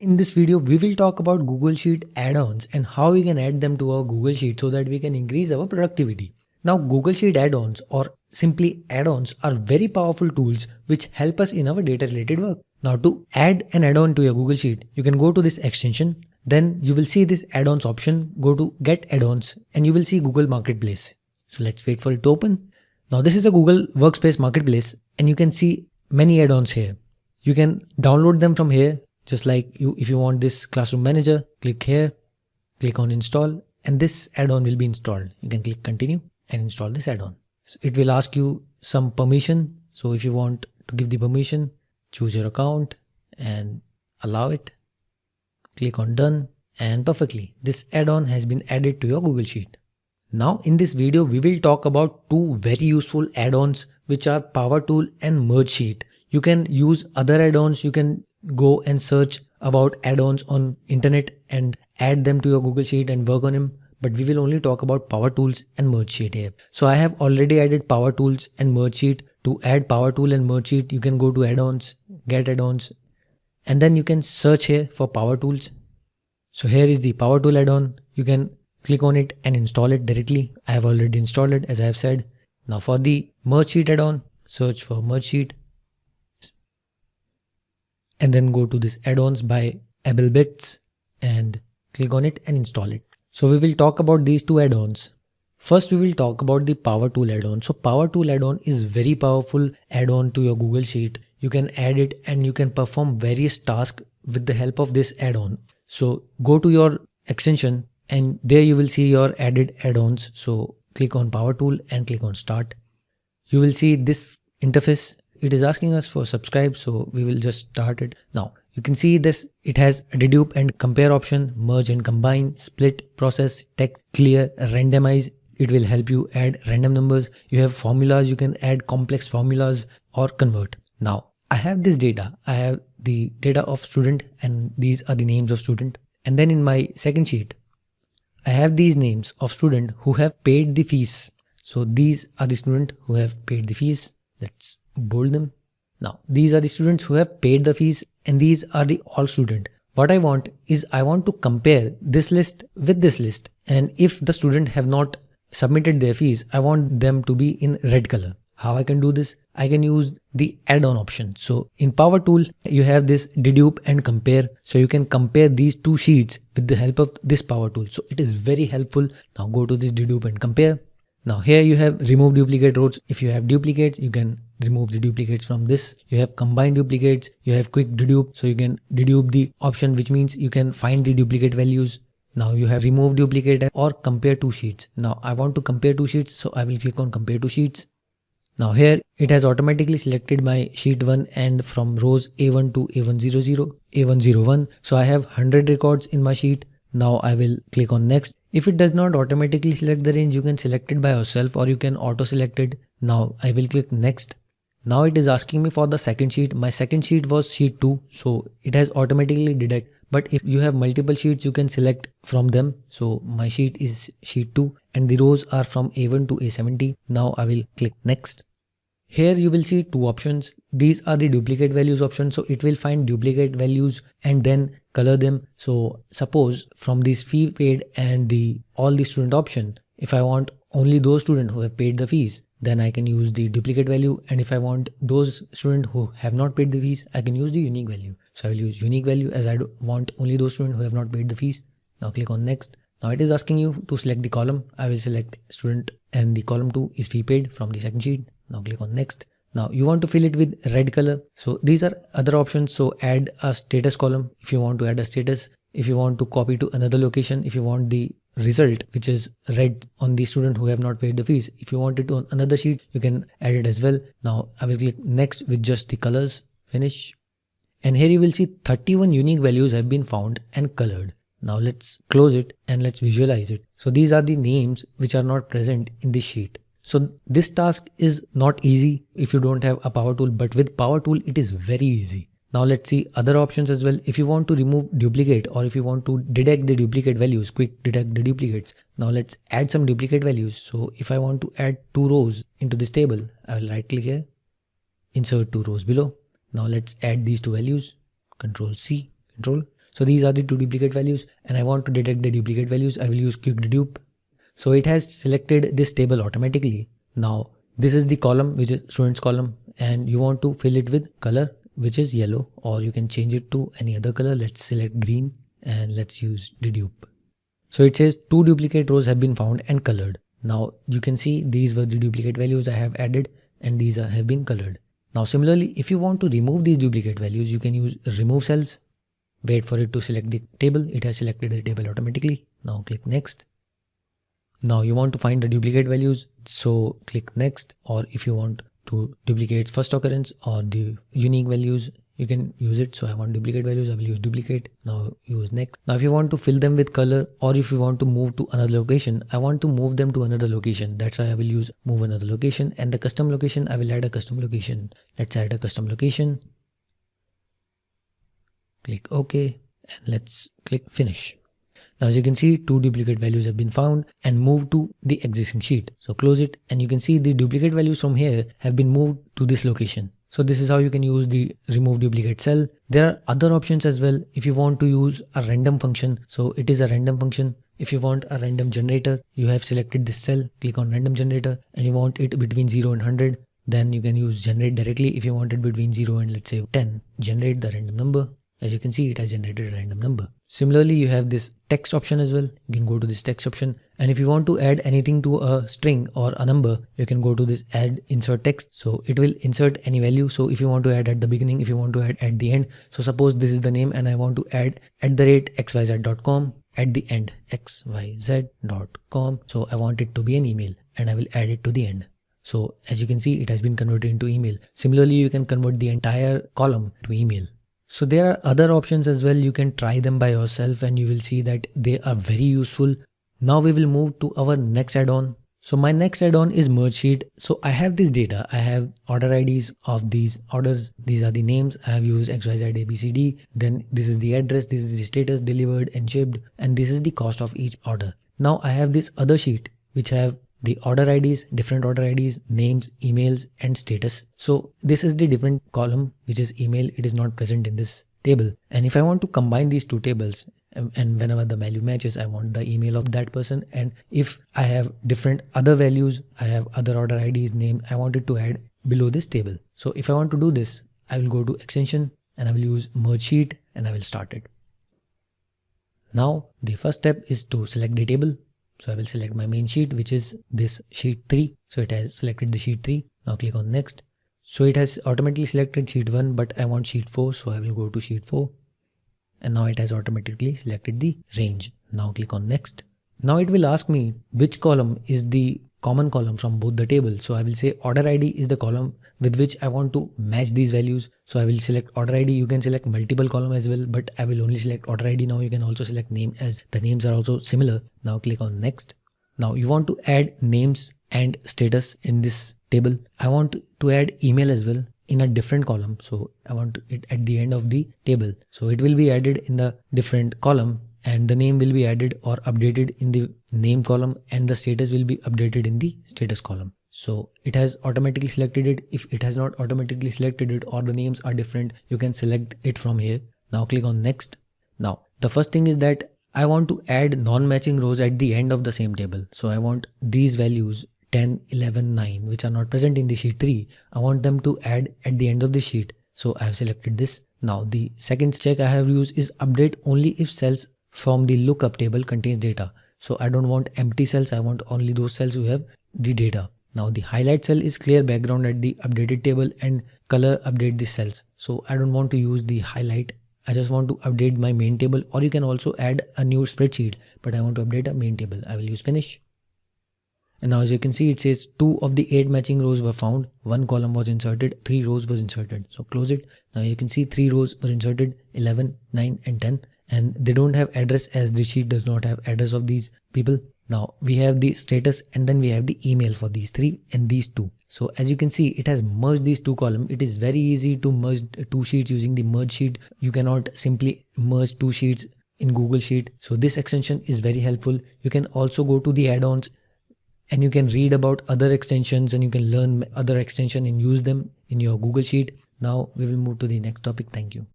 In this video, we will talk about Google Sheet add-ons and how we can add them to our Google Sheet so that we can increase our productivity. Now, Google Sheet add-ons or simply add-ons are very powerful tools which help us in our data related work. Now, to add an add-on to your Google Sheet, you can go to this extension. Then you will see this add-ons option. Go to Get Add-ons and you will see Google Marketplace. So let's wait for it to open. Now, this is a Google Workspace Marketplace and you can see many add-ons here. You can download them from here. Just like if you want this classroom manager, click here, click on install, and this add-on will be installed. You can click continue and install this add-on. So it will ask you some permission. So if you want to give the permission, choose your account and allow it. Click on done and perfectly. This add-on has been added to your Google Sheet. Now in this video, we will talk about two very useful add-ons which are Power Tool and Merge Sheet. You can use other add-ons. You can go and search about add-ons on internet and add them to your Google Sheet and work on them. But we will only talk about Power Tools and Merge Sheet here. So I have already added Power Tools and Merge Sheet. To add Power Tool and Merge Sheet, you can go to add-ons, get add-ons, and then you can search here for Power Tools. So here is the Power Tool add-on. You can click on it and install it directly. I have already installed it, as I have said. Now for the Merge Sheet add-on, search for Merge Sheet. And then go to this add-ons by 𝗙𝗵𝗏 and click on it and install it. So we will talk about these two add-ons. First, we will talk about the Power Tool add-on. So Power Tool add-on is very powerful add-on to your Google Sheet. You can add it and you can perform various tasks with the help of this add-on. So go to your extension and there you will see your added add-ons. So click on Power Tool and click on Start. You will see this interface. It is asking us for subscribe, so we will just start it. Now you can see this, it has a dedupe and compare option, merge and combine, split, process, text, clear, randomize. It will help you add random numbers. You have formulas, you can add complex formulas or convert. Now I have this data. I have the data of student and these are the names of student. And then in my second sheet, I have these names of student who have paid the fees. So these are the student who have paid the fees. Let's bold them. Now these are the students who have paid the fees and these are the all student. What I want is I want to compare this list with this list, and if the student have not submitted their fees, I want them to be in red color. How I can do this? I can use the add-on option. So in Power Tool, you have this dedupe and compare. So you can compare these two sheets with the help of this Power Tool. So it is very helpful. Now go to this dedupe and compare. Now here you have remove duplicate rows. If you have duplicates, you can remove the duplicates from this. You have combined duplicates. You have quick dedupe. So you can dedupe the option, which means you can find the duplicate values. Now you have remove duplicate or compare two sheets. Now I want to compare two sheets. So I will click on compare two sheets. Now here it has automatically selected my sheet 1 and from rows A1 to A100, A101. So I have 100 records in my sheet. Now I will click on next. If it does not automatically select the range, you can select it by yourself or you can auto select it. Now I will click next. Now it is asking me for the second sheet. My second sheet was sheet 2. So it has automatically detected. But if you have multiple sheets, you can select from them. So my sheet is sheet 2 and the rows are from A1 to A70. Now I will click next. Here you will see two options. These are the duplicate values option. So it will find duplicate values and then color them. So suppose from this fee paid and all the student option, if I want only those students who have paid the fees, then I can use the duplicate value. And if I want those students who have not paid the fees, I can use the unique value. So I will use unique value as I want only those students who have not paid the fees. Now click on next. Now it is asking you to select the column. I will select student and the column 2 is fee paid from the second sheet. Now click on next. Now you want to fill it with red color. So these are other options. So add a status column if you want to add a status. If you want to copy to another location, if you want the result which is red on the student who have not paid the fees. If you want it on another sheet, you can add it as well. Now I will click next with just the colors. Finish. And here you will see 31 unique values have been found and colored. Now let's close it and let's visualize it. So these are the names which are not present in this sheet. So this task is not easy if you don't have a Power Tool, but with Power Tool, it is very easy. Now let's see other options as well. If you want to remove duplicate or if you want to detect the duplicate values, quick detect the duplicates. Now let's add some duplicate values. So if I want to add 2 rows into this table, I will right click here, insert 2 rows below. Now let's add these 2 values, Control C, Control. So these are the two duplicate values, and I want to detect the duplicate values. I will use quick dedupe. So it has selected this table automatically. Now this is the column, which is students column, and you want to fill it with color, which is yellow, or you can change it to any other color. Let's select green and let's use dedupe. So it says 2 duplicate rows have been found and colored. Now you can see these were the duplicate values I have added, and these have been colored. Now similarly, if you want to remove these duplicate values, you can use remove cells. Wait for it to select the table. It has selected the table automatically. Now click next. Now you want to find the duplicate values, so click next. Or if you want to duplicate first occurrence or the unique values, you can use it. So I want duplicate values, I will use duplicate. Now use next. Now if you want to fill them with color, or if you want to move to another location, I want to move them to another location. That's why I will use move another location, and the custom location, I will add a custom location. Let's add a custom location. Click OK, and let's click finish. Now as you can see, 2 duplicate values have been found and moved to the existing sheet. So close it, and you can see the duplicate values from here have been moved to this location. So this is how you can use the remove duplicate cell. There are other options as well. If you want to use a random function, so it is a random function. If you want a random generator, you have selected this cell, click on random generator, and you want it between 0 and 100. Then you can use generate directly. If you want it between 0 and let's say 10, generate the random number. As you can see, it has generated a random number. Similarly, you have this text option as well. You can go to this text option, and if you want to add anything to a string or a number, you can go to this add insert text. So it will insert any value. So if you want to add at the beginning, if you want to add at the end, so suppose this is the name and I want to add @xyz.com at the end, xyz.com. So I want it to be an email, and I will add it to the end. So as you can see, it has been converted into email. Similarly, you can convert the entire column to email. So there are other options as well. You can try them by yourself and you will see that they are very useful. Now we will move to our next add-on. So my next add-on is merge sheet. So I have this data. I have order IDs of these orders. These are the names. I have used XYZ ABCD. Then this is the address. This is the status, delivered and shipped. And this is the cost of each order. Now I have this other sheet which have the order IDs, different order IDs, names, emails, and status. So this is the different column, which is email. It is not present in this table. And if I want to combine these two tables, and whenever the value matches, I want the email of that person. And if I have different other values, I have other order IDs, name, I want it to add below this table. So if I want to do this, I will go to extension and I will use merge sheet and I will start it. Now the first step is to select the table. So I will select my main sheet, which is this sheet 3. So it has selected the sheet 3. Now click on next. So it has automatically selected sheet 1, but I want sheet 4. So I will go to sheet 4. And now it has automatically selected the range. Now click on next. Now it will ask me which column is the common column from both the tables. So I will say order ID is the column with which I want to match these values. So I will select order ID. You can select multiple column as well, but I will only select order ID. Now you can also select name, as the names are also similar. Now click on next. Now you want to add names and status in this table. I want to add email as well in a different column. So I want it at the end of the table. So it will be added in the different column, and the name will be added or updated in the name column, and the status will be updated in the status column. So it has automatically selected it. If it has not automatically selected it or the names are different, you can select it from here. Now click on next. Now the first thing is that I want to add non-matching rows at the end of the same table. So I want these values 10, 11, 9, which are not present in the sheet 3. I want them to add at the end of the sheet. So I have selected this. Now the second check I have used is update only if cells from the lookup table contains data. So I don't want empty cells. I want only those cells who have the data. Now the highlight cell is clear background at the updated table and color update the cells. So I don't want to use the highlight. I just want to update my main table, or you can also add a new spreadsheet, but I want to update a main table. I will use finish. And now as you can see, it says 2 of the 8 matching rows were found. 1 column was inserted, 3 rows was inserted. So close it. Now you can see 3 rows were inserted, 11, 9 and 10. And they don't have address, as the sheet does not have address of these people. Now we have the status and then we have the email for these 3 and these 2. So as you can see, it has merged these 2 columns. It is very easy to merge 2 sheets using the merge sheet. You cannot simply merge 2 sheets in Google Sheet. So this extension is very helpful. You can also go to the add-ons and you can read about other extensions and you can learn other extensions and use them in your Google Sheet. Now we will move to the next topic. Thank you.